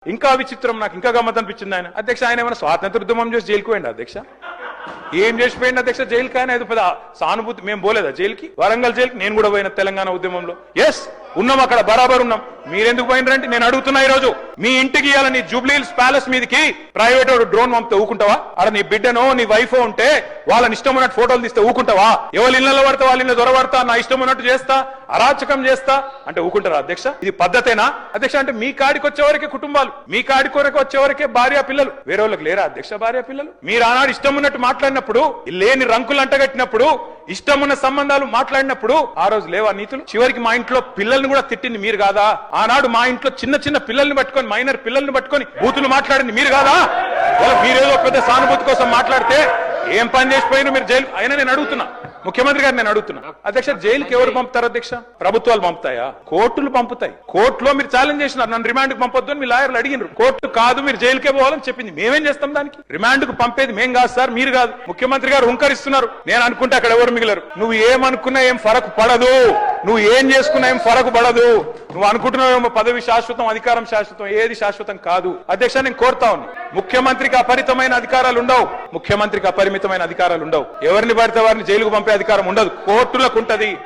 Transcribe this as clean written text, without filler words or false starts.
ఇంకా విచిత్రం, నాకు ఇంకా గమ్మత్ అనిపించింది ఆయన అధ్యక్ష, ఆయన ఏమైనా స్వాతంత్ర ఉద్యమం చేసి జైలుకు పోయింది అధ్యక్ష? ఏం చేసిపోయింది అధ్యక్ష జైలుకి? ఆయన ఏదో పెద్ద సానుభూతి. మేము పోలేదా జైలుకి? వరంగల్ జైలుకి నేను కూడా పోయిన తెలంగాణ ఉద్యమంలో. ఎస్ ఉన్నాం, అక్కడ బరాబర్ ఉన్నాం. మీరెందుకు పోయినరంటే నేను అడుగుతున్నా ఈ రోజు. మీ ఇంటికి ఇవాళ నీ జూబ్లీహిల్స్ ప్యాలెస్ మీదకి ప్రైవేట్ డ్రోన్ పంపితే ఊకుంటావా? అక్కడ నీ బిడ్డనో నీ వైఫ్ ఉంటే వాళ్ళని ఇష్టం ఉన్నట్టు ఫోటోలు తీస్తే ఊకుంటావా? ఎవరి ఇళ్లలో పడతా వాళ్ళ ఇళ్ళ దొరబడతా, నా ఇష్టం ఉన్నట్టు చేస్తా, అరాచకం చేస్తా అంటే ఊకుంటారా అధ్యక్ష? ఇది పద్ధతేనా అధ్యక్ష? అంటే మీ కాడికి వచ్చేవరకే కుటుంబాలు, మీ కాడి కొరకు వచ్చేవరకే భార్య పిల్లలు, వేరే వాళ్ళకి లేరా అధ్యక్ష భార్య పిల్లలు? మీరు ఆనాడు ఇష్టం ఉన్నట్టు మాట్లాడినప్పుడు, లేని రంకులు అంటగట్టినప్పుడు, ఇష్టం ఉన్న సంబంధాలు మాట్లాడినప్పుడు ఆ రోజు లేవా నీతులు? చివరికి మా ఇంట్లో పిల్లల్ని కూడా తిట్టింది మీరు కాదా? ఆనాడు మా ఇంట్లో చిన్న చిన్న పిల్లల్ని పట్టుకొని, మైనర్ పిల్లల్ని పట్టుకొని బూతులు మాట్లాడింది మీరు కాదా? మీరేదో పెద్ద సానుభూతి కోసం మాట్లాడితే ఏం పని చేసిపోయినా మీరు జైలు. అయినా నేను అడుగుతున్నా ముఖ్యమంత్రి గారు, నేను అడుగుతున్నా అధ్యక్ష, జైలుకి ఎవరు పంపుతారు అధ్యక్ష? ప్రభుత్వాలు పంపుతాయా? కోర్టులు పంపుతాయి. కోర్టులో మీరు ఛాలెంజ్ చేసినారు, నన్ను రిమాండ్ కు పంపొద్దు అని మీ లాయర్లు అడిగినారు. కోర్టు కాదు మీరు జైలుకే పోవాలని చెప్పింది. మేమేం చేస్తాం దానికి? రిమాండ్ కు పంపేది మేం కాదు సార్, మీరు కాదు. ముఖ్యమంత్రి గారు హుంకరిస్తున్నారు. నేను అనుకుంటే అక్కడ ఎవరు మిగిలరు. నువ్వు ఏమనుకున్నా ఏం ఫరకు పడదు, నువ్వు ఏం చేసుకున్నా ఏం ఫరకు పడదు. నువ్వు అనుకుంటున్నావేమో పదవి శాశ్వతం, అధికారం శాశ్వతం. ఏది శాశ్వతం కాదు అధ్యక్ష. నేను కోరుతా ఉన్నా, ముఖ్యమంత్రికి అపరితమైన అధికారాలు ఉండవు, ముఖ్యమంత్రికి అపరిమితమైన అధికారాలు ఉండవు. ఎవరిని పడితే వారిని జైలుకు పంపే అధికారం ఉండదు, కోర్టులకు ఉంటది.